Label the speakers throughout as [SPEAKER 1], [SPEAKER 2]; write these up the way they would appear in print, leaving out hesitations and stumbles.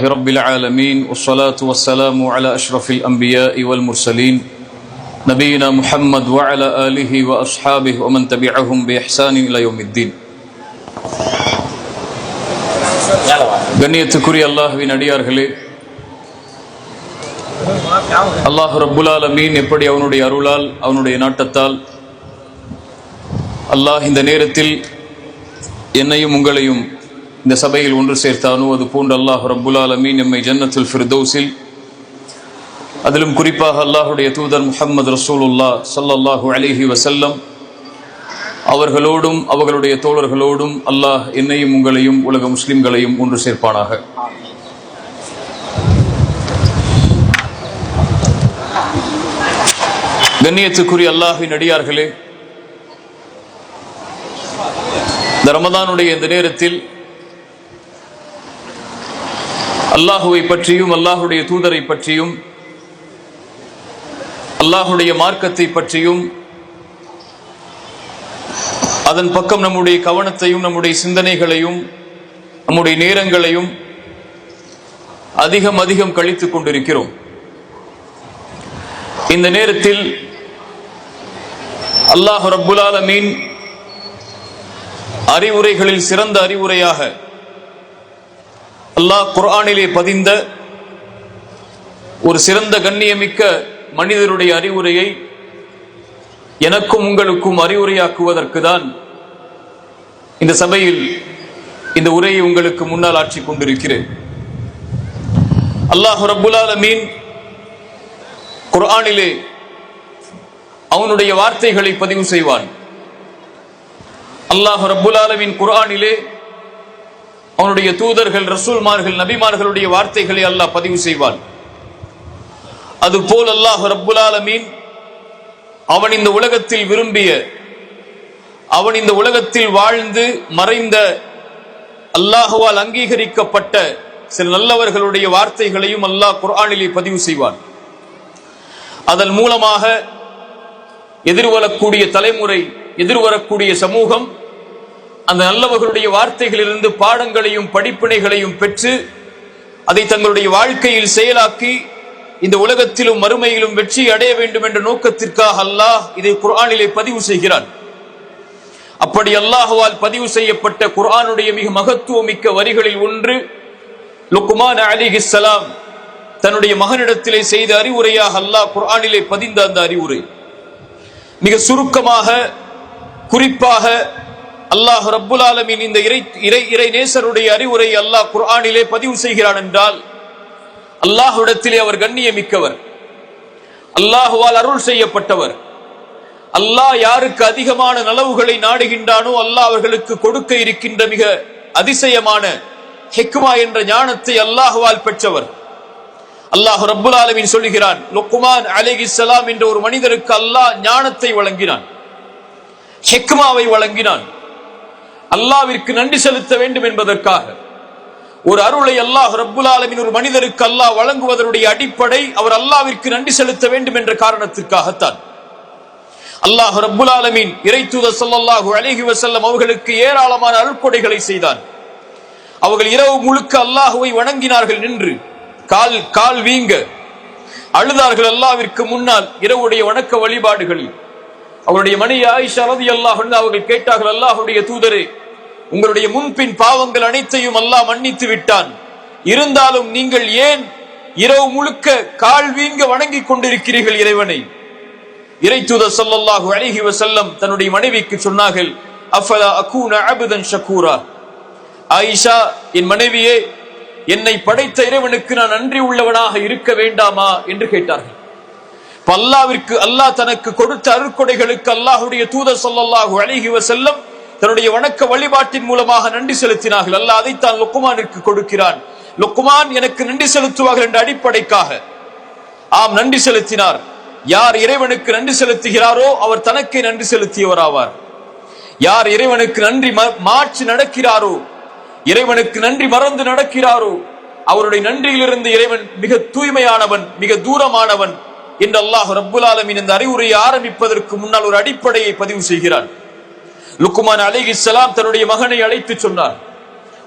[SPEAKER 1] رب العالمين والصلاة والسلام على أشرف الأنبياء والمرسلين نبينا محمد وعلى آله وأصحابه ومن تبعهم بإحسان إلى يوم الدين. கண்ணியத்துக்குரிய அல்லாஹ்வின் அடியார்களே, அல்லாஹ் ரப்புல் ஆலமீன் எப்படி அவனுடைய அருளால் அவனுடைய நாட்டத்தால் அல்லாஹ் இந்த நேரத்தில் என்னையும் உங்களையும் இந்த சபையில் ஒன்று சேர்த்தானோ அது போன்று அல்லாஹ் ரப்புல் ஆலமீன் எம்மை ஜன்னத்துல் ஃபிர்தௌஸில், அதிலும் குறிப்பாக அல்லாஹுடைய தூதர் முஹம்மது ரசூலுல்லாஹ் ஸல்லல்லாஹு அலைஹி வஸல்லம் அவர்களோடும் அவர்களுடைய தோழர்களோடும் அல்லாஹ் என்னையும் உங்களையும் உலக முஸ்லிம்களையும் ஒன்று சேர்ப்பானாக. கண்ணியத்துக்குரிய அல்லாஹ்வின் அடியார்களே, இந்த ரமதானுடைய இந்த நேரத்தில் அல்லாஹுவை பற்றியும் அல்லாஹுடைய தூதரை பற்றியும் அல்லாஹுடைய மார்க்கத்தை பற்றியும் அதன் பக்கம் நம்முடைய கவனத்தையும் நம்முடைய சிந்தனைகளையும் நம்முடைய நேரங்களையும் அதிகம் அதிகம் கழித்துக் கொண்டிருக்கிறோம். இந்த நேரத்தில் அல்லாஹ் ரப்புல் ஆலமீன் அறிவுரைகளில் சிறந்த அறிவுரையாக அல்லாஹ் குர்ஆனிலே பதிந்த ஒரு சிறந்த கண்ணியமிக்க மனிதருடைய அறிவுரையை எனக்கும் உங்களுக்கும் அறிவுரையாக்குவதற்கு தான் இந்த சபையில் இந்த உரையை உங்களுக்கு முன்னால் ஆற்றிக் கொண்டிருக்கிறேன். அல்லாஹ் ரப்புல் ஆலமீன் குர்ஆனிலே அவனுடைய வார்த்தைகளை பதிவு செய்வான். அல்லாஹ் ரப்புல் ஆலமீன் குர்ஆனிலே அவனுடைய தூதர்கள், ரசூல்மார்கள், நபிமார்களுடைய வார்த்தைகளை அல்லாஹ் பதிவு செய்வான். அதுபோல் அல்லாஹ் ரப்புல் ஆலமீன் அவன் இந்த உலகத்தில் விரும்பிய, அவன் இந்த உலகத்தில் வாழ்ந்து மறைந்த, அல்லாஹுவால் அங்கீகரிக்கப்பட்ட சில நல்லவர்களுடைய வார்த்தைகளையும் அல்லாஹ் குர்ஆனிலே பதிவு செய்வான். அதன் மூலமாக எதிர்வரக்கூடிய தலைமுறை, எதிர்வரக்கூடிய சமூகம் அந்த நல்லவர்களுடைய வார்த்தைகளிலிருந்து பாடங்களையும் படிப்பினைகளையும் பெற்று அதை தங்களுடைய வாழ்க்கையில் செயலாக்கி இந்த உலகத்திலும் மறுமையிலும் வெற்றி அடைய வேண்டும் என்ற நோக்கத்திற்காக அல்லாஹ் இதை குர்ஆனிலே பதிவு செய்கிறான். அப்படி அல்லாஹுவால் பதிவு செய்யப்பட்ட குர்ஆனுடைய மிக மகத்துவமிக்க வரிகளில் ஒன்று லுக்மான் அலைஹிஸ்ஸலாம் தன்னுடைய மகனிடத்திலே செய்த அறிவுரையாக அல்லாஹ் குர்ஆனிலே பதிந்த அந்த அறிவுரை. மிக சுருக்கமாக, குறிப்பாக அல்லாஹ் ரப்புல் ஆலமீன் இந்த இறை நேசருடைய அறிவுரை அல்லாஹ் குர்ஆனிலே பதிவு செய்கிறான் என்றால் அல்லாஹ்விடத்திலே அவர் கண்ணியமிக்கவர், அல்லாஹுவால் அருள் செய்யப்பட்டவர். அல்லாஹ் யாருக்கு அதிகமான நலவுகளை நாடுகின்றானோ அல்லாஹ் அவர்களுக்கு கொடுக்க இருக்கின்ற மிக அதிசயமான ஹிக்மா என்ற ஞானத்தை அல்லாஹுவால் பெற்றவர். அல்லாஹ் ரப்புல் ஆலமீன் சொல்லுகிறான், லுக்மான் அலைஹிஸ்ஸலாம் என்ற ஒரு மனிதருக்கு அல்லாஹ் ஞானத்தை வழங்கினான், ஹிக்மாவை வழங்கினான். அல்லாஹ்விற்கு நன்றி செலுத்த வேண்டும் என்பதற்காக ஒரு அருளை அல்லாஹ் ரப்புல் ஆலமீன் ஒரு மனிதருக்கு அல்லாஹ் வழங்குவதனுடைய அடிப்படை அவர் அல்லாஹ்விற்கு நன்றி செலுத்த வேண்டும் என்ற காரணத்திற்காகத்தான். அல்லாஹ் ரப்புல் ஆலமீன் இறை தூதர் ஸல்லல்லாஹு அலைஹி வஸல்லம் அவர்களுக்கு ஏராளமான அருட்கொடைகளை செய்தான். அவர்கள் இரவு முழுக்க அல்லாஹுவை வணங்கினார்கள், நின்று கால் வீங்க அழுதார்கள் அல்லாஹ்விற்கு முன்னால் இரவுடைய வணக்க வழிபாடுகளில். அவருடைய மனைவி ஆயிஷா ரலியல்லாஹு அன்ஹா அவர்கள் கேட்டார்கள், அல்லாஹ்வுடைய தூதரே, உங்களுடைய முன்பின் பாவங்கள் அனைத்தையும் அல்லாஹ் மன்னித்து விட்டான், இருந்தாலும் நீங்கள் ஏன் இரவு முழுக்க கால் வீங்க வணங்கிக் கொண்டிருக்கிறீர்கள் இறைவனை? இறை தூதர் ஸல்லல்லாஹு அலைஹி வஸல்லம் தன்னுடைய மனைவிக்கு சொன்னார்கள், அஃபலா அகூன அப்தன் ஷகூரா, ஆயிஷா என் மனைவியே, என்னை படைத்த இறைவனுக்கு நான் நன்றி உள்ளவனாக இருக்க வேண்டாமா என்று கேட்டார்கள். அல்லாஹ்விற்கு, அல்லாஹ் தனக்கு கொடுத்த அருட்கொடைகளுக்கு அல்லாஹ்வுடைய தூதர் ஸல்லல்லாஹு அலைஹி வஸல்லம் தன்னுடைய வணக்க வழிபாட்டின் மூலமாக நன்றி செலுத்தினார்கள். அல்லாஹ் அதைத்தான் லுக்மானிற்கு கொடுக்கிறான். லுக்மான் எனக்கு நன்றி செலுத்துவார்கள் என்ற அடிப்படைக்காக ஆம் நன்றி செலுத்தினார். யார் இறைவனுக்கு நன்றி செலுத்துகிறாரோ அவர் தனக்கே நன்றி செலுத்தியவராவார். யார் இறைவனுக்கு நன்றி மாற்றி நடக்கிறாரோ, இறைவனுக்கு நன்றி மறந்து நடக்கிறாரோ, அவருடைய நன்றியிலிருந்து இறைவன் மிக தூய்மையானவன், மிக தூரமானவன் என்று அல்லாஹ் ரப்புல் ஆலமீன் இந்த அறிவுரையை ஆரம்பிப்பதற்கு முன்னால் ஒரு அடிப்படையை பதிவு செய்கிறான். லுக்மான் அலைஹிஸ்ஸலாம் தன்னுடைய மகனை அழைத்து சொன்னார்,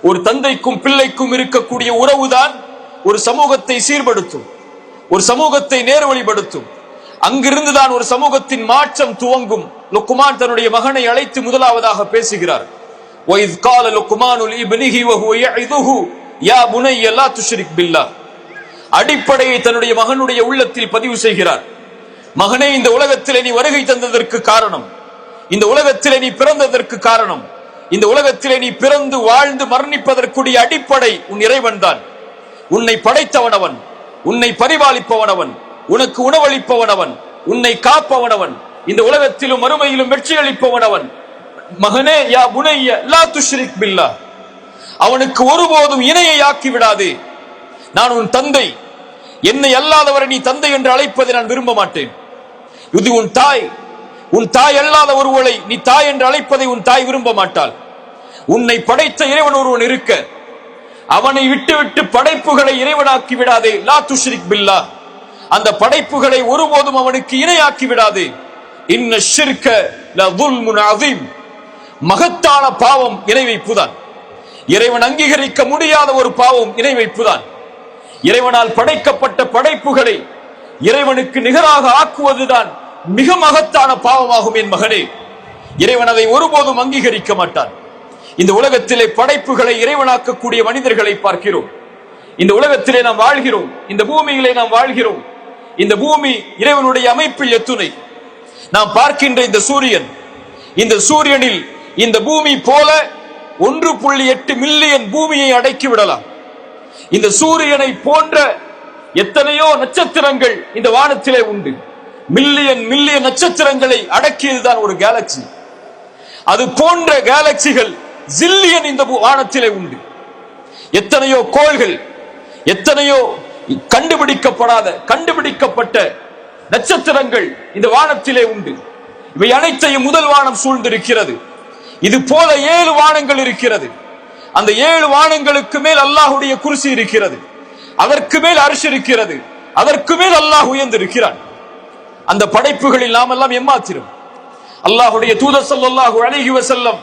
[SPEAKER 1] ஒரு தந்தைக்கும் பிள்ளைக்கும் இருக்கக்கூடிய உறவுதான் ஒரு சமூகத்தை சீர்படுத்தும், ஒரு சமூகத்தை நேர்வழிப்படுத்தும். அங்கிருந்துதான் ஒரு சமூகத்தின் மாற்றம் துவங்கும். லுக்மான் தன்னுடைய மகனை அழைத்து முதலாவதாக பேசுகிறார். وَإِذْ قَالَ لُقْمَانُ لِابْنِهِ وَهُوَ يَعِظُهُ يَا بُنَيَّ لَا تُشْرِكْ بِاللَّهِ. அடிப்படையை தன்னுடைய மகனுடைய உள்ளத்தில் பதிவு செய்கிறார். மகனே, இந்த உலகத்திலே நீ வருகை தந்ததற்கு காரணம், இந்த உலகத்திலே நீ பிறந்ததற்கு காரணம், இந்த உலகத்திலே நீ பிறந்து வாழ்ந்து மரணிப்பதற்குரிய அடிப்படை உன் இறைவன் தான். உன்னை படைத்தவனவன், உன்னை பரிபாலிப்பவனவன், உனக்கு உணவளிப்பவனவன், உன்னை காப்பவனவன், இந்த உலகத்திலும் மறுமையிலும் வெற்றி அளிப்பவனவன். மகனே, யா புனைய லா துஷ்ரிக் பில்லாஹ், அவனுக்கு ஒருபோதும் இணையை ஆக்கி விடாதே. நான் உன் தந்தை, என்னை அல்லாதவரை நீ தந்தை என்று அழைப்பதை நான் விரும்ப மாட்டேன். இது உன் தாய், உன் தாய் அல்லாத ஒருவளை நீ தாய் என்று அழைப்பதை உன் தாய் விரும்ப மாட்டாள். உன்னை படைத்த இறைவன் ஒருவன் இருக்க, அவனை விட்டு படைப்புகளை இறைவனாக்கி விடாதே. லா துஷ்ரிக் பில்லாஹ், அந்த படைப்புகளை ஒருபோதும் அவனுக்கு இணையாக்கி விடாதே. இன்ன ஷிர்க லதுல்முன் அதீம், மகத்தான பாவம் இணை வைப்புதான். இறைவன் அங்கீகரிக்க முடியாத ஒரு பாவம் இணை வைப்புதான். இறைவனால் படைக்கப்பட்ட படைப்புகளை இறைவனுக்கு நிகராக ஆக்குவதுதான் மிக மகத்தான பாவமாகும். என் மகனே, இறைவன் அதை ஒருபோதும் அங்கீகரிக்க மாட்டான். இந்த உலகத்திலே படைப்புகளை இறைவனாக்கக்கூடிய மனிதர்களை பார்க்கிறோம். இந்த உலகத்திலே நாம் வாழ்கிறோம், இந்த பூமியிலே நாம் வாழ்கிறோம். இந்த பூமி இறைவனுடைய அமைப்பில் எத்துணை. நாம் பார்க்கின்ற இந்த சூரியன், இந்த சூரியனில் இந்த பூமி போல 1.8 மில்லியன் பூமியை அடக்கி விடலாம். இந்த சூரியனை போன்ற எத்தனையோ நட்சத்திரங்கள் இந்த வானத்திலே உண்டு. மில்லியன் மில்லியன் நட்சத்திரங்களை அடக்கியதுதான் ஒரு கேலக்சி. அது போன்ற கேலக்சிகள் ஜில்லியன் இந்த வானத்திலே உண்டு. எத்தனையோ கோள்கள், எத்தனையோ கண்டுபிடிக்கப்பட்ட நட்சத்திரங்கள் இந்த வானத்திலே உண்டு. இவை அனைத்தையும் முதல் வானம் சூழ்ந்திருக்கிறது. இது போல 7 வானங்கள் இருக்கிறது. அந்த 7 வானங்களுக்கு மேல் அல்லாஹ்வுடைய குர்சி இருக்கிறது, அதற்கு மேல் அர்ஷ் இருக்கிறது, அதற்கு மேல் அல்லாஹ் உயர்ந்திருக்கிறான். அந்த படைப்புகளில் நாம் எல்லாம் எம்மாத்திரம். அல்லாஹ்வுடைய தூதர் ஸல்லல்லாஹு அலைஹி வஸல்லம்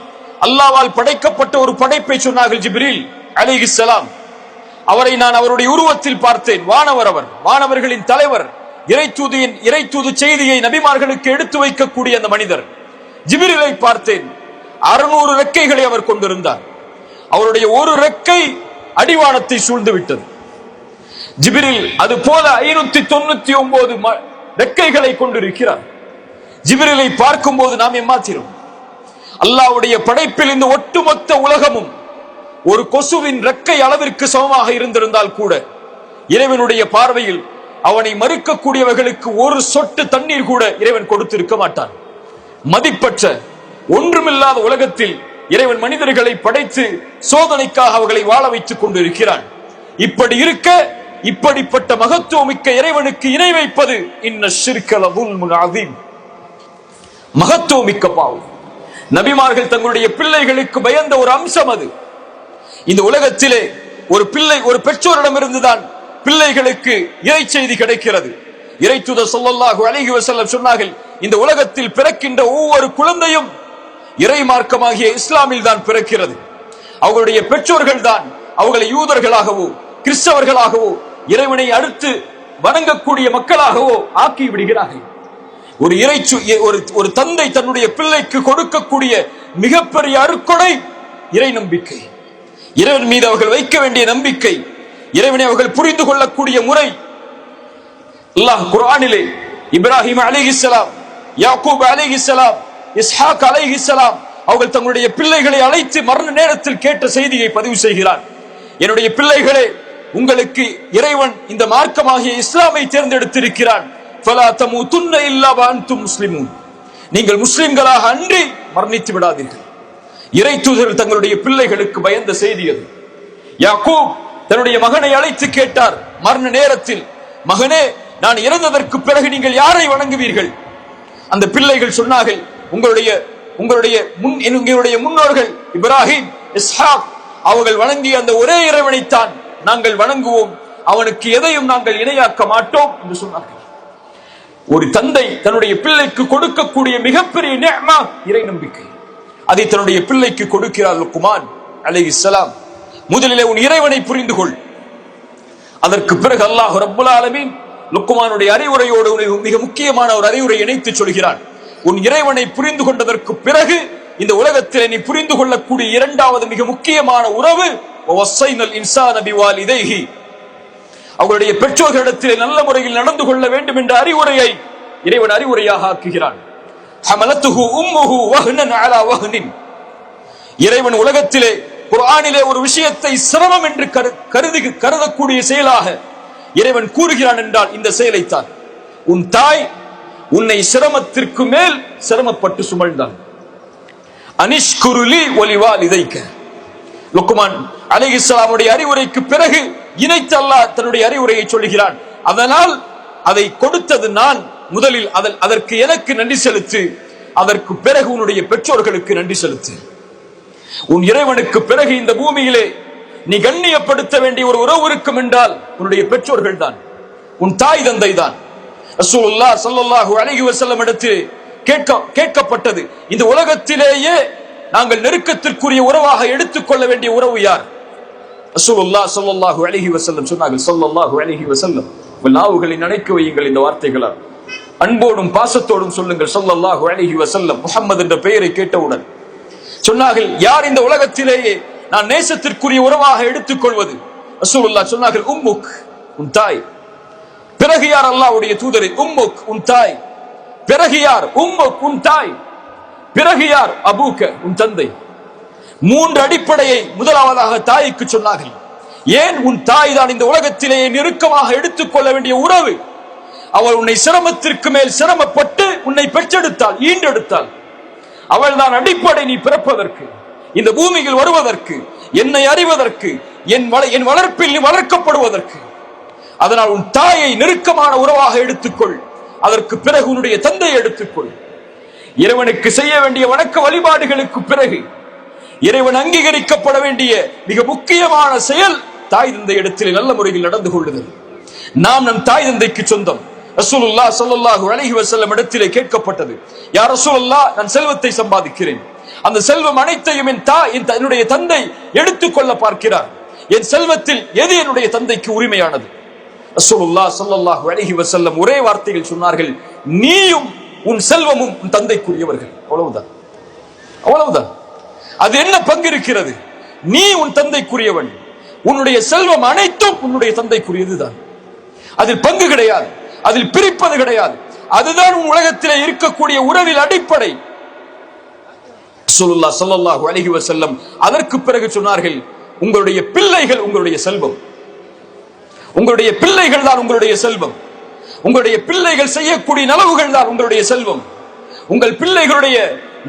[SPEAKER 1] அல்லாஹ்வால் படைக்கப்பட்ட ஒரு படைப்பை சொன்னார்கள். ஜிப்ரீல் அலைஹிஸ்ஸலாம், அவரை நான் அவருடைய உருவத்தில் பார்த்தேன். வானவர், அவர் வானவர்களின் தலைவர், இறைத்தூது செய்தியை நபிமார்களுக்கு எடுத்து வைக்கக்கூடிய அந்த மனிதர். ஜிப்ரீலை பார்த்தேன். 600 ரெக்கைகளை அவர் கொண்டிருந்தார். அவருடைய ஒரு ரெக்கை அடிவானத்தை சூழ்ந்து விட்டது. ஜிப்ரீல் அது போல 599 ரெக்கைகளை கொண்டிருக்கிறார். ஜிப்ரீலை பார்க்கும் போது நாம் எம்மாத்திரம். அல்லாஹ்வுடைய படைப்பில் இந்த ஒட்டுமொத்த உலகமும் ஒரு கொசுவின் ரெக்கை அளவிற்கு சமமாக இருந்திருந்தால் கூட இறைவனுடைய பார்வையில் அவனை மறுக்கக்கூடியவர்களுக்கு ஒரு சொட்டு தண்ணீர் கூட இறைவன் கொடுத்திருக்க மாட்டான். மதிப்பற்ற ஒன்றுமில்லாத உலகத்தில் இறைவன் மனிதர்களை படைத்து சோதனைக்காக அவர்களை வாழ வைத்துக் கொண்டிருக்கிறான். இப்படி இருக்க, இப்படிப்பட்ட மகத்துவமிக்க இறைவனுக்கு இணை வைப்பது இன்ன ஷிர்க லதுல்முன் அதீம், மகத்துவமிக்க பாவம். நபிமார்கள் தங்களுடைய பிள்ளைகளுக்கு பயந்த ஒரு அம்சம் அது. இந்த உலகத்திலே ஒரு பெற்றோரிடமிருந்துதான் பிள்ளைகளுக்கு இறை செய்தி கிடைக்கிறது. இறைத்தூதர் ஸல்லல்லாஹு அலைஹி வஸல்லம் சொன்னார்கள், இந்த உலகத்தில் பிறக்கின்ற ஒவ்வொரு குழந்தையும் இறை மார்க்கமாகிய இஸ்லாமில் தான் பிறக்கிறது. அவர்களுடைய பெற்றோர்கள் தான் அவர்களை யூதர்களாகவோ கிறிஸ்தவர்களாகவோ இறைவனை அடுத்து வணங்கக்கூடிய மக்களாகவோ ஆக்கி விடுகிறார்கள். ஒரு தந்தை தன்னுடைய பிள்ளைக்கு கொடுக்கக்கூடிய மிகப்பெரிய அருட்கொடை இறை நம்பிக்கை, இறைவன் மீது அவர்கள் வைக்க வேண்டிய நம்பிக்கை, இறைவனை அவர்கள் புரிந்து கொள்ளக்கூடிய முறை. அல்லாஹ் குர்ஆனிலே இப்ராஹிம் அலைஹிஸ்ஸலாம், யாக்கூப் அலைஹிஸ்ஸலாம், இஸ்ஹாக் அலைஹிஸ்ஸலாம் அவர்கள் தங்களுடைய பிள்ளைகளை அழைத்து மரண நேரத்தில் கேட்ட செய்தியை பதிவு செய்கிறார். என்னுடைய பிள்ளைகளே, உங்களுக்கு இறைவன் இந்த மார்க்கமாகிய இஸ்லாமை தேர்ந்தெடுத்திருக்கிறான். ஃபலா தமூதுன்ன இல்லா வஅன்தும் முஸ்லிமூன், நீங்கள் முஸ்லிம்களாக அன்றி மரணித்து விடாதீர்கள். இறை தூதர்கள் தங்களுடைய பிள்ளைகளுக்கு பயந்த செய்தி அது. யாக்கூப் தன்னுடைய மகனை அழைத்து கேட்டார் மரண நேரத்தில், மகனே, நான் இறந்ததற்கு பிறகு நீங்கள் யாரை வணங்குவீர்கள்? அந்த பிள்ளைகள் சொன்னார்கள், உங்களுடைய முன்னோர்கள் இப்ராஹிம், இஸ்ஹாக் அவர்கள் வணங்கிய அந்த ஒரே இறைவனைத்தான் நாங்கள் வணங்குவோம், அவனுக்கு எதையும் நாங்கள் இணையாக்க மாட்டோம் என்று சொன்னார்கள். ஒரு தந்தை தன்னுடைய பிள்ளைக்கு கொடுக்கக்கூடிய மிகப்பெரிய நிஅமா இறை நம்பிக்கை. அதை தன்னுடைய பிள்ளைக்கு கொடுக்கிறார் லுக்மான் அலைஹிஸ்ஸலாம். முதலிலே உன் இறைவனை புரிந்து கொள், அதற்கு பிறகு அல்லாஹ் ரப்புல் ஆலமீன் லுக்மானுடைய அறிவுரையோடு மிக முக்கியமான ஒரு அறிவுரை இணைத்து சொல்கிறான். உன் இறைவனை புரிந்து கொண்டதற்கு பிறகு இந்த உலகத்தில் நீ புரிந்து கொள்ளக்கூடிய இரண்டாவது மிக முக்கியமான உறவு வஸைனல் இன்சான பிவாலிதைஹி, அவருடைய பெற்றோர்களிடத்தில் நல்ல முறையில் நடந்து கொள்ள வேண்டும் என்ற அறிவுரையை இறைவன் அறிவுரையாக ஆக்குகிறான். ஹமலத்துஹு உம்முஹு வஹ்னன் அலா வஹ்னின். இறைவன் உலகத்திலே குர்ஆனிலே ஒரு விஷயத்தை சிரமம் என்று கருதக்கூடிய செயலாக இறைவன் கூறுகிறான் என்றால் இந்த செயலைத்தான். உன் தாய் உன்னை சிரமத்திற்கு மேல் சிரமப்பட்டு சுமழ்ந்தான். அனிஷ்குருலி ஒலிவாலிதைக்க. லுக்மான் அலைஹிஸ்ஸலாமுடைய அறிவுரைக்கு பிறகு இணைத்து அல்லாஹ் தன்னுடைய அறிவுரையை சொல்கிறான். அதனால் அதை கொடுத்தது நான், முதலில் அதற்கு எனக்கு நன்றி செலுத்து, அதற்கு பிறகு உன்னுடைய பெற்றோர்களுக்கு நன்றி செலுத்து. உன் இறைவனுக்கு பிறகு இந்த பூமியிலே நீ கண்ணியப்படுத்த வேண்டிய ஒரு உறவு இருக்கும் என்றால் உன்னுடைய பெற்றோர்கள் தான், உன் தாய் தந்தை தான். ரசூலுல்லாஹ் ஸல்லல்லாஹு அலைஹி வஸல்லம் இடத்தில் கேட்கப்பட்டது, இந்த உலகத்திலேயே நாங்கள் நெருக்கத்திற்குரிய உறவாக எடுத்துக்கொள்ள வேண்டிய உறவு யார்? ரசூலுல்லாஹ் ஸல்லல்லாஹு அலைஹி வஸல்லம் சொன்னார்கள், ஸல்லல்லாஹு அலைஹி வஸல்லம், நாவுகளை நினைக்க வையுங்கள் இந்த வார்த்தைகளால், அன்போடும் பாசத்தோடும் சொல்லுங்கள் ஸல்லல்லாஹு அலைஹி வஸல்லம். முஹம்மது என்ற பெயரை கேட்டவுடன் சொன்னார்கள், யார் இந்த உலகத்திலேயே நான் நேசத்திற்குரிய உறவாக எடுத்துக்கொள்வது? ரசூலுல்லாஹ் சொன்னார்கள், உம்முக், உன் தாய். பிறகு யார்? அல்லாஹ்வுடைய தூதரே, உம்முக், உன் தாய். பிறகு யார்? உம்முக், உன் தாய். பிறகு யார்? அபூக்க, உன் தந்தை. மூன்று அடிப்படையை முதலாவதாக தாய்க்கு சொன்னார்கள். ஏன்? உன் தாய் தான் இந்த உலகத்திலேயே நெருக்கமாக எடுத்துக்கொள்ள வேண்டிய உறவு. அவள் உன்னை சிரமத்திற்கு மேல் சிரமப்பட்டு உன்னை பெற்றெடுத்தாள், ஈண்டெடுத்தாள். அவள் தான் அடிப்படை நீ பிறப்பதற்கு, இந்த பூமியில் வருவதற்கு, என்னை அறிவதற்கு, என் வளர்ப்பில் நீ வளர்க்கப்படுவதற்கு. அதனால் உன் தாயை நெருக்கமான உறவாக எடுத்துக்கொள். அதற்கு பிறகு உன்னுடைய தந்தையை எடுத்துக்கொள். இறைவனுக்கு செய்ய வேண்டிய வணக்க வழிபாடுகளுக்கு பிறகு இறைவன் அங்கீகரிக்கப்பட வேண்டிய மிக முக்கியமான செயல் தாய் தந்தை இடத்தில் நல்ல முறையில் நடந்து கொள்ளுதல். நாம் நம் தாய் தந்தைக்கு சொந்தம். ரசூலுல்லாஹ் ஸல்லல்லாஹு அலைஹி வஸல்லம் இடத்திலே கேட்கப்பட்டது, யா ரசூலுல்லாஹ், நான் செல்வத்தை சம்பாதிக்கிறேன், அந்த செல்வம் அனைத்தையும் என்னுடைய தந்தை எடுத்துக்கொள்ள பார்க்கிறார், என் செல்வத்தில் எது என்னுடைய தந்தைக்கு உரிமையானது? ரசூலுல்லாஹ் ஸல்லல்லாஹு அலைஹி வஸல்லம் ஒரே வார்த்தையில் சொன்னார்கள், நீயும் உன் செல்வமும் உன் தந்தைக்குரியவர்கள். அவ்வளவுதான், அவ்வளவுதான். அது என்ன பங்கு இருக்கிறது? நீ உன் தந்தைக்குரியவன், உன்னுடைய செல்வம் அனைத்தும் உன்னுடைய தந்தைக்குரியதுதான். அதில் பங்கு கிடையாது, அதில் பிரிப்பது கிடையாது. அதுதான் உன் உலகத்திலே இருக்கக்கூடிய உறவில் அடிப்படை. ரசூலுல்லாஹ் ஸல்லல்லாஹு அலைஹி வஸல்லம் அதற்கு பிறகு சொன்னார்கள், உங்களுடைய பிள்ளைகள் உங்களுடைய செல்வம். உங்களுடைய பிள்ளைகள் தான் உங்களுடைய செல்வம். உங்களுடைய பிள்ளைகள் செய்யக்கூடிய நலவுகள் தான் உங்களுடைய செல்வம். உங்கள் பிள்ளைகளுடைய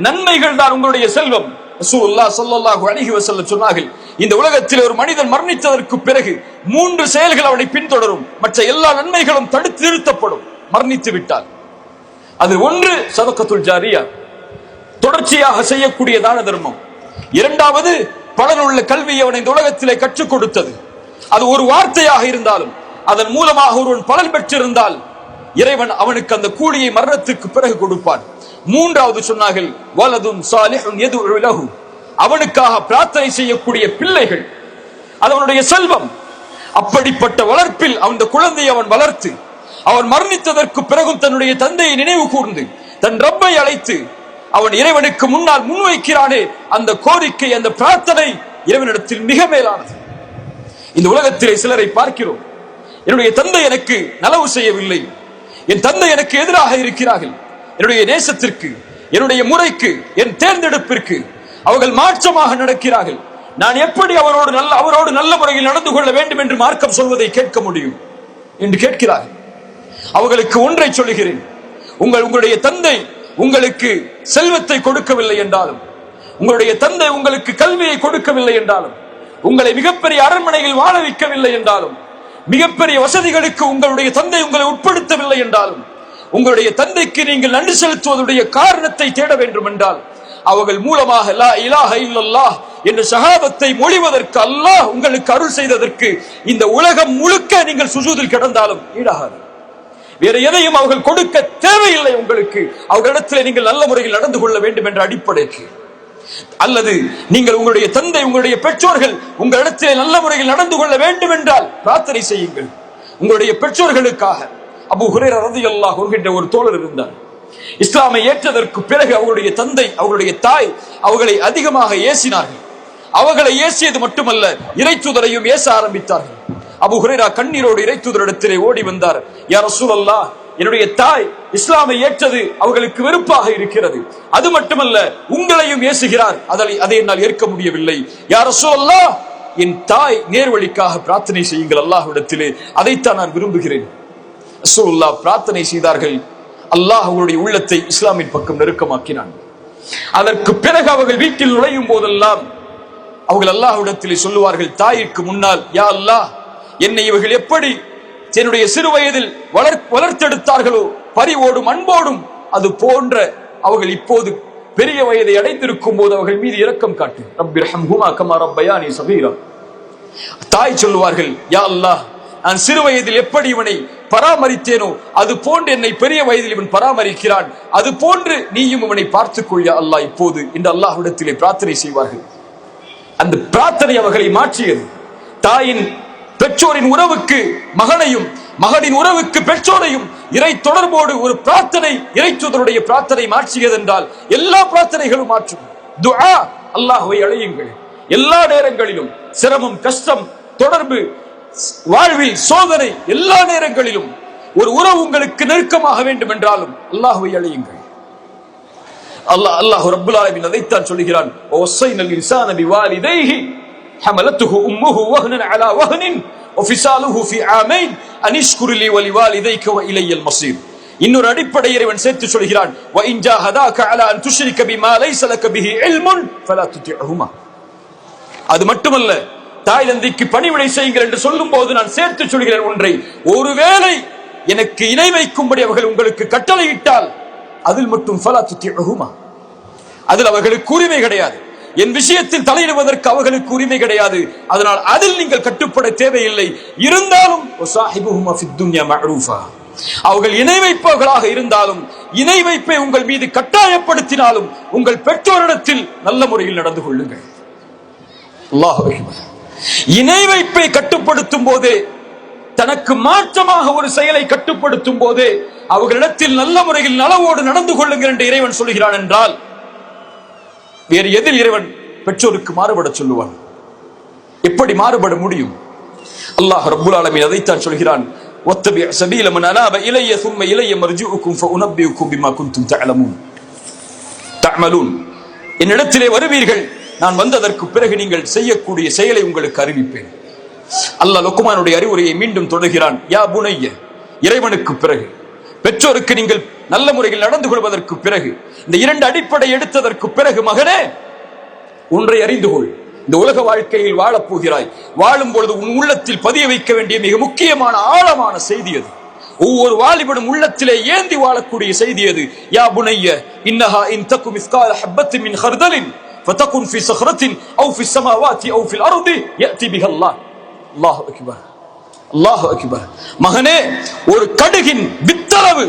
[SPEAKER 1] நன்மைகள் தான் உங்களுடைய செல்வம். ரசூலுல்லாஹ் ஸல்லல்லாஹு அலைஹி வஸல்லம் சொன்னார்கள், இந்த உலகத்தில் ஒரு மனிதன் மரணித்ததற்கு பிறகு 3 செயல்கள் அவனை பின்தொடரும், மற்ற எல்லா நன்மைகளும் தடுத்து நிறுத்தப்படும் மரணித்து விட்டால். அது ஒன்று சதகத்துல் ஜாரியா, தொடர்ச்சியாக செய்யக்கூடிய தான தர்மம். இரண்டாவது பலனுள்ள கல்வியை அவன் இந்த உலகத்திலே கற்றுக் கொடுத்தது. அது ஒரு வார்த்தையாக இருந்தாலும் அதன் மூலமாக ஒருவன் பலன் பெற்றிருந்தால் இறைவன் அவனுக்கு அந்த கூலியை மரணத்துக்கு பிறகு கொடுப்பான். மூன்றாவது சொன்னார்கள், வலதுன் சாலிஹுன் யதுஉ லஹு, அவனுக்காக பிரார்த்தனை செய்யக்கூடிய பிள்ளைகள், அது அவனுடைய செல்வம். அப்படிப்பட்ட வளர்ப்பில் அந்த குழந்தையை அவன் வளர்த்து அவன் மரணித்ததற்கு பிறகும் தன்னுடைய தந்தையை நினைவு கூர்ந்து தன் ரப்பை அழைத்து அவன் இறைவனுக்கு முன்னால் முன்வைக்கிறானே, அந்த கோரிக்கை, அந்த பிரார்த்தனை இறைவனிடத்தில் மிக மேலானது. இந்த உலகத்திலே சிலரை பார்க்கிறோம், என்னுடைய தந்தை எனக்கு நலவு செய்யவில்லை, என் தந்தை எனக்கு எதிராக இருக்கிறார்கள், என்னுடைய நேசத்திற்கு, என்னுடைய முறைக்கு, என் தேர்ந்தெடுப்பிற்கு அவர்கள் மாற்றமாக நடக்கிறார்கள், நான் எப்படி அவரோடு நல்ல முறையில் நடந்து கொள்ள வேண்டும் என்று மார்க்கம் சொல்வதை கேட்க முடியும் என்று கேட்கிறார்கள். அவர்களுக்கு ஒன்றை சொல்லுகிறேன், உங்களுடைய தந்தை உங்களுக்கு செல்வத்தை கொடுக்கவில்லை என்றாலும், உங்களுடைய தந்தை உங்களுக்கு கல்வியை கொடுக்கவில்லை என்றாலும், உங்களை மிகப்பெரிய அரண்மனையில் வாழ வைக்கவில்லை என்றாலும், மிகப்பெரிய வசதிகளுக்கு உங்களுடைய தந்தை உங்களை உட்படுத்தவில்லை என்றாலும், உங்களுடைய தந்தைக்கு நீங்கள் நன்றி செலுத்துவதுடைய காரணத்தை தேட வேண்டும் என்றால், அவர்கள் மூலமாக லா இலாஹ இல்லல்லாஹ் என்ற ஷஹாதத்தை மொழிவதற்கு அல்லாஹ் உங்களுக்கு அருள் செய்ததற்கு இந்த உலகம் முழுக்க நீங்கள் சுஜூதில் கிடந்தாலும் ஈடாகாது. வேற எதையும் அவர்கள் கொடுக்க தேவையில்லை உங்களுக்கு. அவர்களிடத்தில் நீங்கள் நல்ல முறையில் நடந்து கொள்ள வேண்டும் என்ற அடிப்படைக்கு அல்லது நீங்கள் உங்களுடைய தந்தை, உங்களுடைய பெற்றோர்கள் உங்களிடத்திலே நல்ல முறையில் நடந்து கொள்ள வேண்டும் என்றால் பிரார்த்தனை செய்யுங்கள். உங்களுடைய பெற்றோர்களுக்காக அபூ ஹுரைரா ரலியல்லாஹு அன்ஹு என்ற ஒரு தோழர் இருந்தார். இஸ்லாமை ஏற்றதற்கு பிறகு அவருடைய தந்தை, அவருடைய தாய் அவர்களை அதிகமாக ஏசினார்கள். அவர்களை ஏசியது மட்டுமல்ல, இறைத்தூதரையும் ஏச ஆரம்பித்தார்கள். அபூ ஹுரைரா கண்ணீரோடு இறைத்தூதரிடத்திலே ஓடி வந்தார். யா ரசூலல்லாஹ், என்னுடைய தாய் இஸ்லாமை ஏற்றது அவர்களுக்கு வெறுப்பாக இருக்கிறது. அது மட்டுமல்ல, உங்களையும் ஏசுகிறார். அதை என்னால் ஏற்க முடியவில்லை. யா ரசூலல்லாஹ், என் தாய் நேர்வழிக்காக பிரார்த்தனை செய்யுங்கள் அல்லாஹ்விடத்திலே, அதைத்தான் நான் விரும்புகிறேன். ரசூலுல்லாஹ் பிரார்த்தனை செய்தார்கள். அல்லாஹ் அவர்களுடைய உள்ளத்தை இஸ்லாமின் பக்கம் நெருக்கமாக்கினான். அதற்கு பிறகு அவர்கள் வீட்டில் நுழையும் போதெல்லாம் அவர்கள் அல்லாஹ்விடத்திலே சொல்லுவார்கள், தாயிற்கு முன்னால், யா அல்லாஹ், என்னை இவர்கள் எப்படி என்னுடைய சிறு வயதில் வளர்த்தெடுத்தார்களோ பரிவோடும் அன்போடும், அது போன்ற அவர்கள் இப்போது பெரிய வயதை அடைந்திருக்கும் போது அவர்கள் மீது இரக்கம் காட்டு. ரப்பிர்ஹம்ஹுமா கமா ரப்பயானி ஸகீரா. தாய் சொல்லுவார்கள், யா அல்லாஹ், நான் சிறு வயதில் எப்படி இவனை பராமரித்தேனோ அது போன்று என்னை பெரிய வயதில் இவன் பராமரிக்கிறான், அது போன்று நீயும் இவனை பார்த்துக்கொள் யா அல்லாஹ் இப்போது என்று அல்லாஹ்விடத்திலே பிரார்த்தனை செய்வார்கள். அந்த பிரார்த்தனை அவர்களை மாற்றியது. தாயின் பெற்றோரின் உறவுக்கு மகனையும், மகனின் உறவுக்கு பெற்றோரையும் இறை தொடர்போடு ஒரு பிரார்த்தனை, இறைத்தூதருடைய பிரார்த்தனை மாற்றியது என்றால் எல்லா பிரார்த்தனைகளும் மாற்றும். துஆ, அல்லாஹ்வை அழையுங்கள். எல்லா நேரங்களிலும் சிரமம், கஷ்டம், தொடர்பு, வாழ்வில் சோதனை, எல்லா நேரங்களிலும் ஒரு உறவு உங்களுக்கு நெருக்கமாக வேண்டும் என்றாலும் அல்லாஹ்வை அழையுங்கள். அல்லாஹ் ரப்புல் ஆலமீன் அதைத்தான் சொல்கிறான். வஸைனல் இன்சான பிவாலிதைஹி ஹமலத்துஹு உம்முஹு வஹ்னன் அலா வஹ்னின் வஃபிசாலுஹு ஃபீ ஆமைன் அனிஷ்குர் லி வலிவாலிதைக வ இலையல் மஸீர். இன்னொரு அடிப்படை இறைவன் சேர்த்து சொல்கிறான், வ இன் ஜாஹதாக அலா அன் துஷ்ரிக பிமா லைஸ லக பிஹி இல்முன் ஃபலா துதிஹுமா. அது மட்டுமல்ல, தாய் தந்தைக்கு பணிவிடை செய்யுங்கள் என்று சொல்லும் போது நான் சேர்த்து சொல்கிறேன் ஒன்றை, ஒருவேளை எனக்கு இணை வைக்கும்படி அவர்கள் உங்களுக்கு கட்டளையிட்டால் அதில் மட்டும் ஃபலா துதிஹுமா, அதில் அவர்களுக்கு உரிமை கிடையாது. என் விஷயத்தில் தலையிடுவதற்கு அவர்களுக்கு உரிமை கிடையாது. அதனால் அதில் நீங்கள் கட்டுப்பட தேவையில்லை. இருந்தாலும் வஸாஹிபுஹுமா ஃபித் துன்யா மஅரூஃபா, அவர்கள் இணை வைப்பவர்களாக இருந்தாலும், இணை வைப்பை உங்கள் மீது கட்டாயப்படுத்தினாலும் உங்கள் பெற்றோரிடத்தில் நல்ல முறையில் நடந்து கொள்ளுங்கள். அல்லாஹ் அக்பர். இணை வைப்பை கட்டுப்படுத்தும் போதே, தனக்கு மாற்றமாக ஒரு செயலை கட்டுப்படுத்தும் போதே அவர்களிடத்தில் நல்ல முறையில் நலவோடு நடந்து கொள்ளுங்கள் என்று இறைவன் சொல்கிறான் என்றால், வேறு எதில் இறைவன் பெற்றோருக்கு மாறுபட சொல்லுவான்? எப்படி மாறுபட முடியும்? அல்லாஹ் ரப்புல் ஆலமீன் அதைத்தான் சொல்கிறான். வத்தபி சபீல மன் அனாப இலைய ثم இலைய மர்ஜூஉக்கும் ஃபஉனபியுக்கும் பிமா குன்தும் தஅமலூன். என்னிடத்திலே வருவீர்கள், நான் வந்ததற்கு பிறகு நீங்கள் செய்யக்கூடிய செயலை உங்களுக்கு அறிவிப்பேன். அல்லாஹ் லுக்மானுடைய அறிவுரையை மீண்டும் தொடர்கிறான். யா புனைய, இறைவனுக்கு பிறகு, பெற்றோருக்கு நீங்கள் நல்ல முறையில் நடந்து கொள்வதற்கு பிறகு, இந்த இரண்டு அடிப்படை எடுத்ததற்கு பிறகு, மகனே, ஒன்றை அறிந்து கொள். இந்த உலக வாழ்க்கையில் வாழப் போகிறாய். வாழும் பொழுது உன் உள்ளத்தில் பதிய வைக்க வேண்டிய மிக முக்கியமான ஆழமான செய்தி அது. ஒவ்வொரு வாலிபனும் உள்ளத்திலே ஏந்தி வாழக்கூடிய செய்தி அது. யா புனைய இன்னஹா இன் தகு மிஸ்கால ஹப்பத்தின் மின் ஹர்தலின் ஃபதகுன் ஃபீ ஸஹ்ரத்தின் அவ் ஃபீ ஸமாவாத்தி அவ் ஃபில் அர்தி யஅதி பிஹா அல்லாஹ். அல்லாஹு அக்பர், அல்லாஹு அக்பர். மகனே, ஒரு கடுகின் வித்தளவு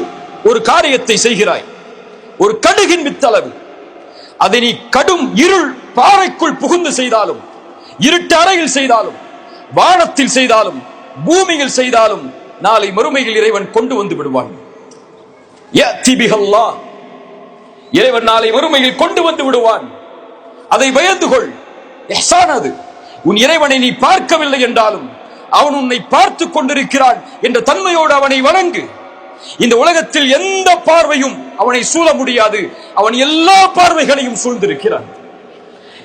[SPEAKER 1] ஒரு காரியத்தை செய்கிறாய், ஒரு கடுகின் வித்தளவு, அதை நீ கடும் இருள் பாறைக்குள் புகுந்து செய்தாலும், இருட்டு அறையில் செய்தாலும், வானத்தில் செய்தாலும், பூமியில் செய்தாலும், நாளை மறுமையில் இறைவன் கொண்டு வந்து விடுவான். யஅதி பிஹா அல்லாஹ், இறைவன் நாளை மறுமையில் கொண்டு வந்து விடுவான். அதை பயந்து கொள். இஹ்சான் அது. உன் இறைவனை நீ பார்க்கவில்லை என்றாலும் அவன் உன்னை பார்த்து கொண்டிருக்கிறான் என்ற தன்மையோடு அவனை வணங்கு. இந்த உலகத்தில் எந்த பார்வையும் அவனை சூழ முடியாது. அவன் எல்லா பார்வைகளையும் சூழ்ந்திருக்கிறான்.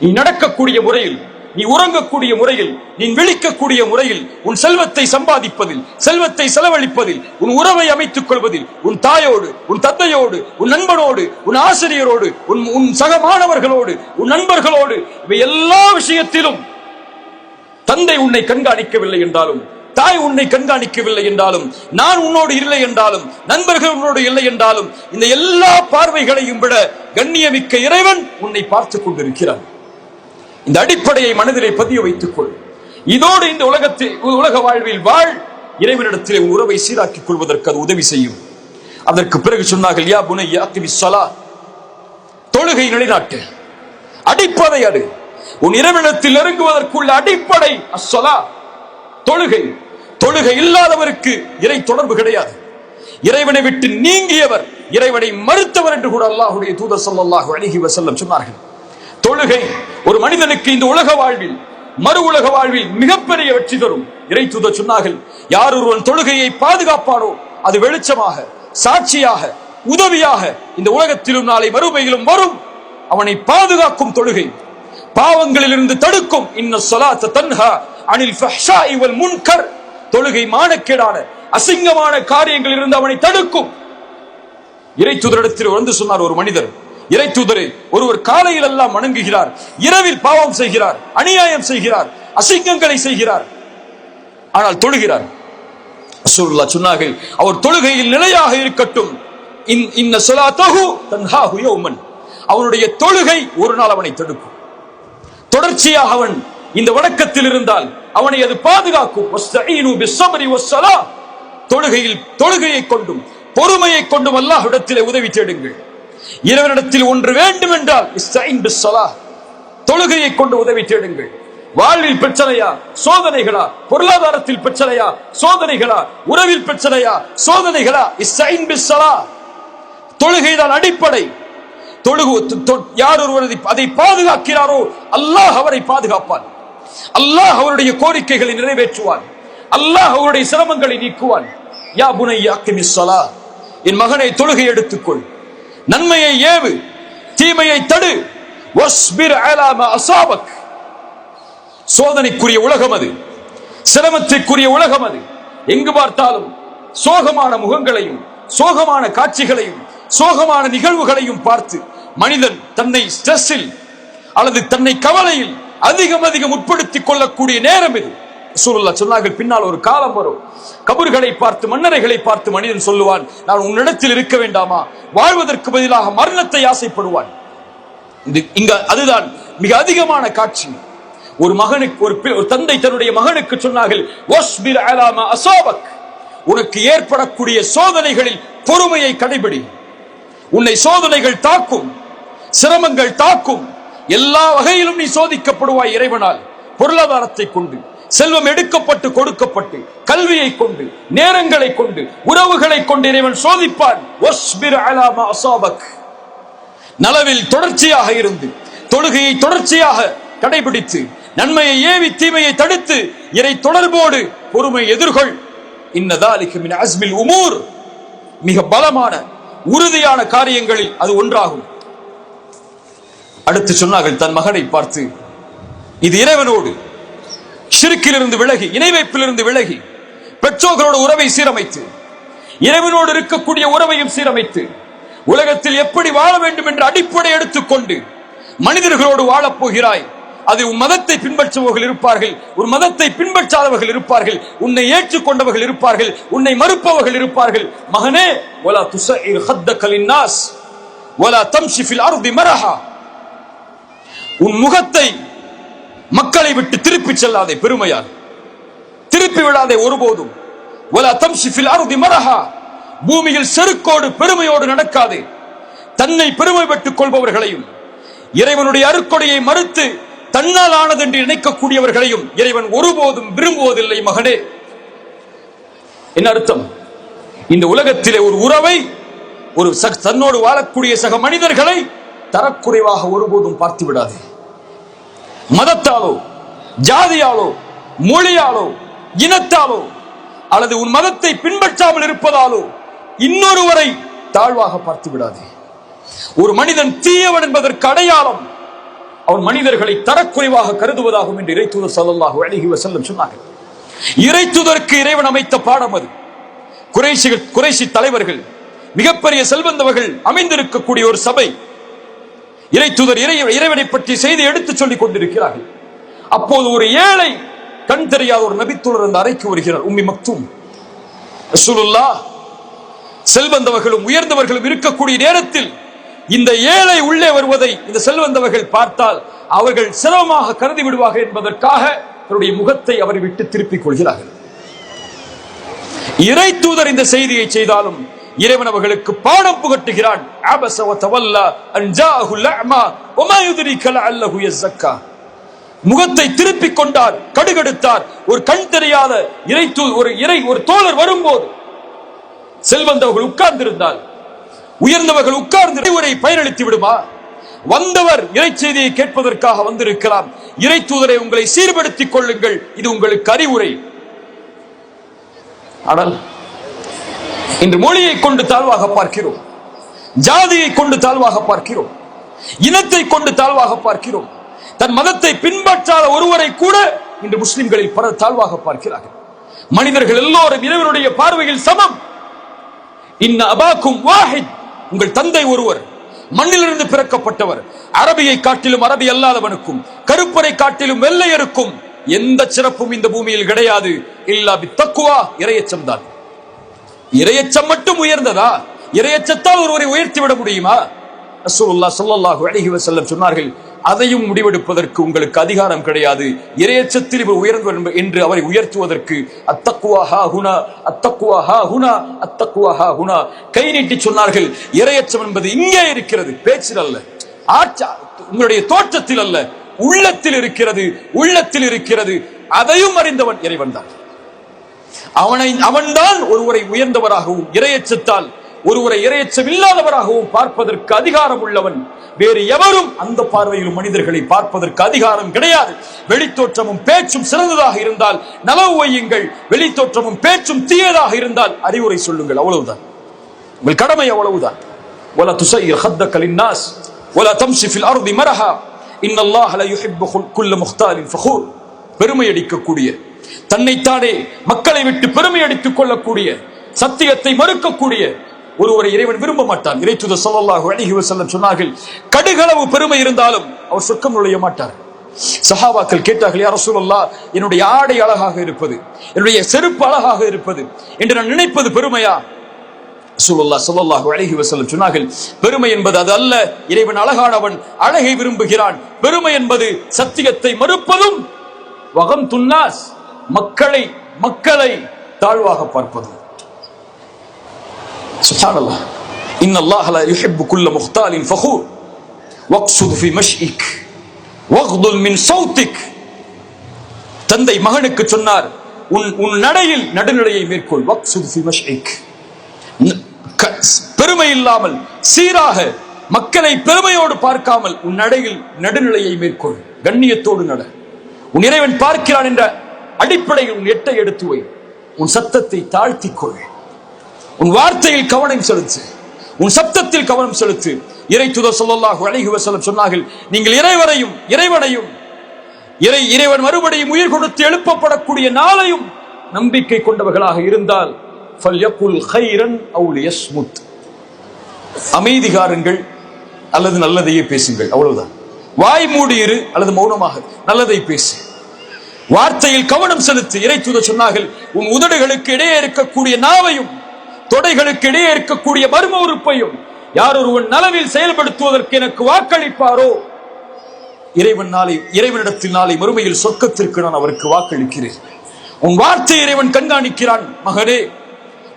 [SPEAKER 1] நீ நடக்கக்கூடிய முறையில், நீ உறங்கக்கூடிய முறையில், நீ விழிக்கக்கூடிய முறையில், உன் செல்வத்தை சம்பாதிப்பதில், செல்வத்தை செலவழிப்பதில், உன் உறவை அமைத்துக் கொள்வதில், உன் தாயோடு, உன் தந்தையோடு, உன் நண்பனோடு, உன் ஆசிரியரோடு, உன் சக மாணவர்களோடு, உன் நண்பர்களோடு, இவை எல்லா விஷயத்திலும் தந்தை உன்னை கண்காணிக்கவில்லை என்றாலும், தாய் உன்னை கண்காணிக்கவில்லை என்றாலும், நான் உன்னோடு இல்லை என்றாலும், நண்பர்கள் உன்னோடு இல்லை என்றாலும், இந்த எல்லா பார்வைகளையும் விட கண்ணியமிக்க இறைவன் உன்னை பார்த்துக் கொண்டிருக்கிறான். இந்த அடிப்படையை மனதிலே பதிய வைத்துக் கொள். இதோடு இந்த உலக வாழ்வில் வாழ். இறைவனிடத்திலே உறவை சீராக்கிக் கொள்வதற்கு அது உதவி செய்யும். அதற்கு பிறகு சொன்னார்கள், யா புனைய அக்மிஸ் ஸலாத், தொழுகை நிலைநாட்டு. அடிப்படை அது. உன் இறைவனிடத்தில் நெருங்குவதற்குள்ள அடிப்படை அஸ்ஸலா, தொழுகை. தொழுகை இல்லாதவருக்கு இறை தொடர்பு கிடையாது. இறைவனை விட்டு நீங்கியவர் இறைவனை மறுத்தவர் என்று கூட அல்லாஹ்வுடைய தூதர் ஸல்லல்லாஹு அலைஹி வஸல்லம் சொன்னார்கள். தொழுகை ஒரு மனிதனுக்கு இந்த உலக வாழ்வில் மறு உலக வாழ்வில் மிகப்பெரிய வெற்றி தரும். இறை தூதர் சொன்னார்கள், யார் ஒருவன் தொழுகையை பாதுகாப்பானோ அது வெளிச்சமாக, சாட்சியாக, உதவியாக இந்த உலகத்திலும் நாளை மறுமையிலும் வரும். அவனை பாதுகாக்கும் தொழுகை, பாவங்களில் இருந்து தடுக்கும். இன்ன ஸலாத்த தன்ஹா அனில் ஃபஹ்ஷாஇ வல் முன்கர். தொழுகை மானக்கேடான அசிங்கமான காரியங்களில் இருந்து அவனை தடுக்கும். இறை தூதரிடத்தில் வந்து சொன்னார் ஒரு மனிதர், இறை தூதரே, ஒருவர் காலையில் எல்லாம் வணங்குகிறார், இரவில் பாவம் செய்கிறார், அநியாயம் செய்கிறார், அசிங்கங்களை செய்கிறார், ஆனால் தொழுகிறார். ரசூலுல்லாஹ் சொன்னார்கள், அவர் தொழுகையில் நிலையாக இருக்கட்டும். இன்ன ஸலாத்தஹு தன்ஹாஹு யௌமன். அவனுடைய தொழுகை ஒரு நாள் அவனை தடுக்கும். தொடர்ச்சியாக அவன் இந்த வணக்கத்தில் இருந்தால் அவனை அது பாதுகாக்கும். வஸ்தஈனு பிஸ்ஸப்ரி வஸ்ஸலா. தொழுகையை கொண்டும் பொறுமையை கொண்டும் அல்லாஹ்விடத்திலே உதவி தேடுங்கள். இறைவனிடத்தில் ஒன்று வேண்டும் என்றால் இஸ்தஈன் பிஸ்ஸலா, தொழுகையை கொண்டு உதவி தேடுங்கள். வாழ்வில் பிரச்சனையா, சோதனைகளா, பொருளாதாரத்தில் பிரச்சனையா, சோதனைகளா, உறவில் பிரச்சனையா, சோதனைகளா, இஸ்தஈன் பிஸ்ஸலா. தொழுகைதான் அடிப்படை. யார் ஒருவர் அதை பாதுகாக்கிறாரோ அல்லாஹ் அவரை பாதுகாப்பான். அல்லாஹ் அவருடைய கோரிக்கைகளை நிறைவேற்றுவான். அல்லாஹ் அவருடைய சிரமங்களை நீக்குவான். யா புனைய அக்கிமிஸ் ஸலா, என் மகனை தொழுகை எடுத்துக்கொள், நன்மையை ஏவு, தீமையை தடு. வஸ்பிர் அலா மா அஸாபக். சோதனைக்குரிய உலகம் அது, சிரமத்திற்குரிய உலகம் அது. எங்கு பார்த்தாலும் சோகமான முகங்களையும் சோகமான காட்சிகளையும் சோகமான நிகழ்வுகளையும் பார்த்து மனிதன் தன்னை ஸ்ட்ரெஸ்ஸில் அல்லது தன்னை கவலையில் அதிகம் உட்படுத்திக் கொள்ளக்கூடிய நேரம் இது. ரசூலுல்லாஹ் சொன்னார்கள், பின்னால் ஒரு காலம் வரும், கபர்களை பார்த்து மன்னரைகளை பார்த்து மனிதன் சொல்லுவான், நான் உன்னிடத்தில் இருக்க வேண்டாமா, வாழ்வதற்கு பதிலாக மரணத்தை ஆசைப்படுவான். அதுதான் மிக அதிகமான காட்சி. ஒரு மகனுக்கு ஒரு தந்தை தன்னுடைய மகனுக்கு சொன்னார்கள், வஸ்பிர் அலா மா அஸாபக். உனக்கு ஏற்படக்கூடிய சோதனைகளில் பொறுமையை கடைபிடி. உன்னை சோதனைகள் தாக்கும், சிரமங்கள் தாக்கும், எல்லா வகையிலும் நீ சோதிக்கப்படுவாய் இறைவனால். பொருளாதாரத்தை கொண்டு, செல்வம் எடுக்கப்பட்டு கொடுக்கப்பட்டு, கல்வியை கொண்டு, நேரங்களை கொண்டு, உறவுகளை கொண்டு இறைவன் சோதிப்பான். வஸ்பிர் அலா மா அஸாபக். நலவில் தொடர்ச்சியாக இருந்து, தொழுகையை தொடர்ச்சியாக கடைபிடித்து, நன்மையை ஏவி தீமையை தடுத்து, இறை தொடர்போடு பொறுமை எதிர்கொள். இன்ன ذلك من عزم الامور. மிக பலமான உறுதியான காரியங்களில் அது ஒன்றாகும். அடுத்து சொன்னார்கள் தன் மகனை பார்த்து, இது இறைவனோடு ஷிர்க்கிலிருந்து விலகி, இணை வைப்பிலிருந்து விலகி, பெற்றோர்களோடு உறவை சீரமைத்து, இறைவனோடு இருக்கக்கூடிய உறவையும் சீரமைத்து, உலகத்தில் எப்படி வாழ வேண்டும் என்ற அடிப்படை எடுத்துக்கொண்டு மனிதர்களோடு வாழப் போகிறாய். அது உன் மதத்தை பின்பற்றுபவர்கள் இருப்பார்கள், ஒரு மதத்தை பின்பற்றாதவர்கள் இருப்பார்கள், உன்னை ஏற்றுக்கொண்டவர்கள் இருப்பார்கள், உன்னை மறுப்பவர்கள் இருப்பார்கள். மகனே, வலா துஸஇர் ஹத்தக லின்னாஸ் வலா தம்ஷி ஃபில் அர்தி மரஹா. உன் முகத்தை மக்களை விட்டு திருப்பி செல்லாதே, பெருமையால் திருப்பி விடாதே ஒருபோதும். வலா தம்ஷி ஃபில் அர்தி மரஹா. பூமியில் செருக்கோடு பெருமையோடு நடக்காதே. தன்னை பெருமைப்பட்டுக் கொள்பவர்களையும் இறைவனுடைய அருட்கொடையை மறுத்து தன்னால் ஆனது என்று நினைக்கக்கூடியவர்களையும் இறைவன் ஒருபோதும் விரும்புவதில்லை. மகனே, என்ன அர்த்தம்? இந்த உலகத்திலே ஒரு உறவை, ஒரு தன்னோடு வாழக்கூடிய சக மனிதர்களை தரக்குறைவாக ஒருபோதும் பார்த்து விடாதே. மதத்தாலோ, ஜாதியாலோ, மொழியாலோ, இனத்தாலோ, அல்லது உன் மதத்தை பின்பற்றாமல் இருப்பதாலோ இன்னொருவரை தாழ்வாக பார்த்து விடாதே. ஒரு மனிதன் தீயவன் என்பதற்கு அடையாளம் அவன் மனிதர்களை தரக்குறைவாக கருதுவதாகும் என்று இறை தூதர் ஸல்லல்லாஹு அலைஹி வஸல்லம் சொன்னார்கள். இறை தூதருக்கு இறைவன் அமைத்த பாடம் அது. குறைஷி தலைவர்கள், மிகப்பெரிய செல்வந்தவர்கள் அமைந்திருக்கக்கூடிய ஒரு சபை, இறை தூதர் இறைவனை பற்றி செய்தி எடுத்துச் சொல்லிக் கொண்டிருக்கிறார்கள். அப்போது ஒரு ஏழை, கண் தெரியாத ஒரு நபித்தோழர் அந்த அறைக்கு வருகிறார். உம்மி மக்தூம். ரசூலுல்லாஹ் செல்வந்தவர்களும் உயர்ந்தவர்களும் இருக்கக்கூடிய நேரத்தில் இந்த ஏழை உள்ளே வருவதை இந்த செல்வந்தவர்கள் பார்த்தால் அவர்கள் சிரமமாக கருதி விடுவார்கள் என்பதற்காக அவருடைய முகத்தை அவரை விட்டு திருப்பிக் கொள்கிறார்கள். இறை தூதர் இந்த செய்தியை செய்தாலும் இறைவன் அவர்களுக்கு பாடம் புகட்டுகிறான். அபஸ வ தவல்லா அன் ஜாஅஹுல் அஅமா வமா யுத்ரிக லஅல்லஹு யஸக்கா. முகத்தை திருப்பிக் கொண்டார், கடுகெடுத்தார். ஒரு கண் தெரியாத ஒரு தோழர் வரும்போது செல்வந்தவர்கள் உட்கார்ந்திருந்தால், உயர்ந்தவர்கள் உட்கார்ந்து ஒரே பயனளித்து விடுமா? வந்தவர் இறை செய்தியை கேட்பதற்காக வந்திருக்கலாம். இறை தூதரை உங்களை சீர்படுத்திக் கொள்ளுங்கள், இது உங்களுக்கு அறிவுரை. ஆனால் இன்று மொழியை கொண்டு தாழ்வாக பார்க்கிறோம், ஜாதியை கொண்டு தாழ்வாக பார்க்கிறோம், இனத்தை கொண்டு தாழ்வாக பார்க்கிறோம். தன் மதத்தை பின்பற்றாத ஒருவரை கூட இன்று முஸ்லிம்களில் பலர் தாழ்வாக பார்க்கிறார்கள். மனிதர்கள் எல்லோரும் இறைவனுடைய பார்வையில் சமம். இன்ன அபாக்கும் வாஹித், உங்கள் தந்தை ஒருவர், மண்ணிலிருந்து பிறக்கப்பட்டவர். அரபியை காட்டிலும் அரபி அல்லாதவனுக்கும் கருப்பரை காட்டிலும் வெள்ளையருக்கும் எந்த சிறப்பும் இந்த பூமியில் கிடையாது. இல்லா பித்தக்குவா, இறையச்சம் தான். இறையச்சம் மட்டும் உயர்ந்ததா? இறையச்சத்தால் ஒருவரை உயர்த்திவிட முடியுமா? ரசூலுல்லாஹ் ஸல்லல்லாஹு அலைஹி வஸல்லம் சொன்னார்கள், அதையும் முடிவெடுப்பதற்கு உங்களுக்கு அதிகாரம் கிடையாது. இறையச்சத்தில் இவர் உயர்ந்தவர் என்று அவரை உயர்த்துவதற்கு அத்தக்வா ஹாஹுனா அத்தக்வா ஹாஹுனா அத்தக்வா ஹாஹுனா, கை நீட்டி சொன்னார்கள், இறையச்சம் என்பது இங்கே இருக்கிறது, பேச்சில் அல்ல, உங்களுடைய தோற்றத்தில் அல்ல, உள்ளத்தில் இருக்கிறது, உள்ளத்தில் இருக்கிறது. அதையும் அறிந்தவன் இறைவன் தான். அவன்தான் ஒருவரை உயர்ந்தவராகவும் இறையச்சத்தால் ஒருவரை இறையச்சம் இல்லாதவராகவும் பார்ப்பதற்கு அதிகாரம் உள்ளவன். வேறு எவரும் அந்த பார்வையிலும் மனிதர்களை பார்ப்பதற்கு அதிகாரம் கிடையாது. வெளித்தோற்றமும் பேச்சும் சிறந்ததாக இருந்தால் நலவு வையுங்கள், வெளித்தோற்றமும் பேச்சும் தீயதாக இருந்தால் அறிவுரை சொல்லுங்கள், அவ்வளவுதான். உங்கள் கடமை அவ்வளவுதான். ولا تصير خدك للناس ولا تمشي في الارض مرحا ان الله لا يحب كل مختال فخور. பெருமை அடிக்கக்கூடிய, தன்னைத்தானே மக்களை விட்டு பெருமை அடித்துக் கொள்ளக்கூடிய, சத்தியத்தை மறுக்கக்கூடிய ஒருவரை இறைவன் விரும்ப மாட்டான். இறை தூதர் ஸல்லல்லாஹு அலைஹி வஸல்லம் சொன்னார்கள், கடுகளவு பெருமை இருந்தாலும் அவர் சொர்க்கம் நுழைய மாட்டார். சஹாபாக்கள் கேட்டார்கள், யா ரசூலல்லாஹ், என்னுடைய ஆடை அழகாக இருப்பது, என்னுடைய செருப்பு அழகாக இருப்பது என்று நான் நினைப்பது பெருமையா? ரசூலுல்லாஹ் ஸல்லல்லாஹு அலைஹி வஸல்லம் சொன்னார்கள், பெருமை என்பது அது அல்ல. இறைவன் அழகானவன், அழகை விரும்புகிறான். பெருமை என்பது சத்தியத்தை மறுப்பதும், வகம் துன்னாஸ், மக்களை தாழ்வாக பார்ப்பது. சுப்ஹானல்லாஹ். இன்னல்லாஹ லா யுஹிப்பு குல்ல முக்தாலின் ஃபகூர் வக்ஸுத் ஃபீ மஷ்இக் வக்துல் மின் ஸௌதிக். தந்தை மகனுக்கு சொன்னார், உன் நடையில் நடுநிலையை மேற்கொள். வக்ஸுத் ஃபீ மஷ்இக், பெருமை இல்லாமல் சீராக மக்களை பெருமையோடு பார்க்காமல் உன் நடையில் நடுநிலையை மேற்கொள், கண்ணியத்தோடு நட. உன் இறைவன் பார்க்கிறான் என்ற அடிப்படையில் உன் எட்டை எடுத்து வை. உன் சத்தத்தை தாழ்த்திக்கொள், உன் வார்த்தையில் கவனம் செலுத்து, உன் சப்தத்தில் கவனம் செலுத்து. இறை தூதர் ஸல்லல்லாஹு அலைஹி வஸல்லம் சொன்னார்கள், நீங்கள் இறைவன் மறுபடியும் உயிர் கொடுத்து எழுப்பப்படக்கூடிய நாளையும் நம்பிக்கை கொண்டவர்களாக இருந்தால் ஃபல்யகுல் கைரன் அவு லியஸ்முத், அமைதிகாருங்கள் அல்லது நல்லதையே பேசுங்கள், அவ்வளவுதான். வாய் மூடி இரு அல்லது மௌனமாக நல்லதை பேசு, வார்த்தையில் கவனம் செலுத்து. இறை தூதர் சொன்னார்கள், உன் உதடுகளுக்கு இடையே இருக்கக்கூடிய நாவையும் தொடைகளுக்கு இடையே இருக்கக்கூடிய மர்ம உறுப்பையும் யார் ஒருவன் நலவில் செயல்படுத்துவதற்கு எனக்கு வாக்களிப்பாரோ, இறைவனிடத்தில் நாளை மறுமையில் சொர்க்கத்திற்கு நான் அவருக்கு வாக்களிக்கிறேன். உன் வார்த்தை இறைவன் கண்காணிக்கிறான் மகனே,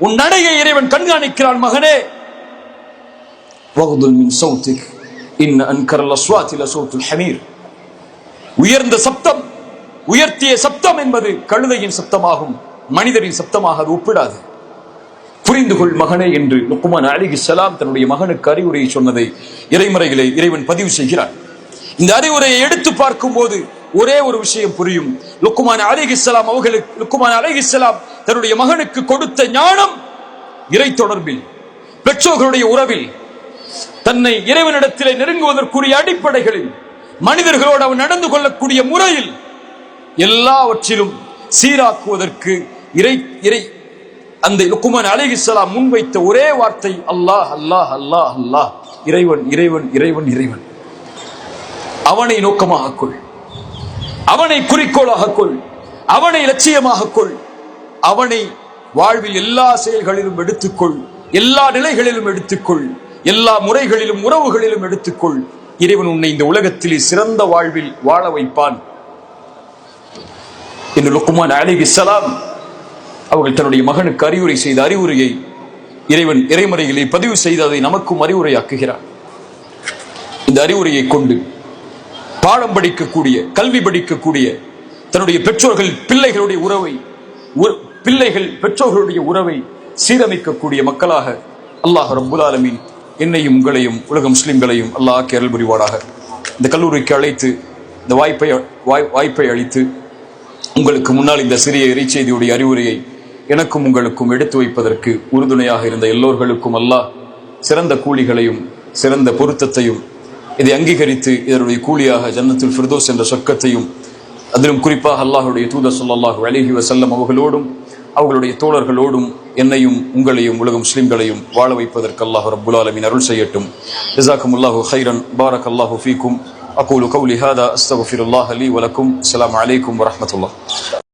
[SPEAKER 1] உன் நடையை இறைவன் கண்காணிக்கிறான் மகனே. வக்துல் மின் ஸௌதிக் இன்ன அன்கரல் அஸ்வாத்தி லஸௌத்துல் ஹமீர். உயர்ந்த சப்தம், உயர்த்திய சப்தம் என்பது கழுதையின் சப்தமாகும், மனிதரின் சப்தமாக அது ஒப்பிடாது. புரிந்து கொள் மகனே என்று லுக்மான் அலைஹிஸ்ஸலாம் தன்னுடைய மகனுக்கு அறிவுரையை சொன்னதை இறைமறைகளை இறைவன் பதிவு செய்கிறான். இந்த அறிவுரையை எடுத்து பார்க்கும் போது ஒரே ஒரு விஷயம் புரியும். லுக்மான் அலைஹிஸ்ஸலாம் தன்னுடைய மகனுக்கு கொடுத்த ஞானம் இறை தொடர்பில், பெற்றோர்களுடைய உறவில், தன்னை இறைவனிடத்திலே நெருங்குவதற்குரிய அடிப்படைகளில், மனிதர்களோடு அவன் நடந்து கொள்ளக்கூடிய முறையில், எல்லாவற்றிலும் சீராக்குவதற்கு அந்த லுக்மான் அலைஹிஸ்ஸலாம் முன்வைத்த ஒரே வார்த்தை அல்லாஹ் அல்லாஹ் அல்லாஹ் அல்லாஹ். இறைவன் இறைவன் இறைவன் இறைவன். அவனை நோக்கமாக கொள், அவனை குறிக்கோளாக கொள், அவனை லட்சியமாக கொள், அவனை வாழ்வில் எல்லா செயல்களிலும் எடுத்துக்கொள், எல்லா நிலைகளிலும் எடுத்துக்கொள், எல்லா முறைகளிலும் உறவுகளிலும் எடுத்துக்கொள். இறைவன் உன்னை இந்த உலகத்திலே சிறந்த வாழ்வில் வாழ வைப்பான் என்று லுக்மான் அலைஹிஸ்ஸலாம் அவர்கள் தன்னுடைய மகனுக்கு அறிவுரை செய்த அறிவுரையை இறைவன் இறைமறைகளை பதிவு செய்து அதை நமக்கும் அறிவுரையாக்குகிறான். இந்த அறிவுரையை கொண்டு பாடம் படிக்கக்கூடிய, கல்வி படிக்கக்கூடிய, தன்னுடைய பெற்றோர்கள் பிள்ளைகளுடைய உறவை, பிள்ளைகள் பெற்றோர்களுடைய உறவை சீரமைக்கக்கூடிய மக்களாக அல்லாஹ் ரப்புல் ஆலமீன் என்னையும் உங்களையும் உலக முஸ்லிம்களையும் அல்லாஹ் ஆக்கி அருள் புரிவானாக. இந்த கல்லூரிக்கு அழைத்து இந்த வாய்ப்பை அளித்து உங்களுக்கு முன்னால் இந்த சிறிய இறைச்செய்தியுடைய அறிவுரையை எனக்கும் உங்களுக்கும் எடுத்து வைப்பதற்கு உறுதுணையாக இருந்த எல்லோர்களுக்கும் அல்லாஹ் சிறந்த கூலிகளையும் சிறந்த பொருத்தத்தையும், இதை அங்கீகரித்து இதனுடைய கூலியாக ஜன்னத்துல் ஃபிர்தௌஸ் என்ற சொர்க்கத்தையும், அதிலும் குறிப்பாக அல்லாஹுடைய தூதர் ஸல்லல்லாஹு அலைஹி வஸல்லம் அவர்களோடும் அவர்களுடைய தோழர்களோடும் என்னையும் உங்களையும் உலக முஸ்லிம்களையும் வாழ வைப்பதற்கு அல்லாஹ் ரப்புல் ஆலமீன் அருள் செய்யட்டும். ஜஸாக்குமுல்லாஹு கைரன், பாரக்கல்லாஹு ஃபீக்கும். அகூலு கௌலி ஹாதா அஸ்தக்ஃபிருல்லாஹ லீ வ லக்கும். அஸ்ஸலாமு அலைக்கும் வ ரஹ்மத்துல்லாஹ்.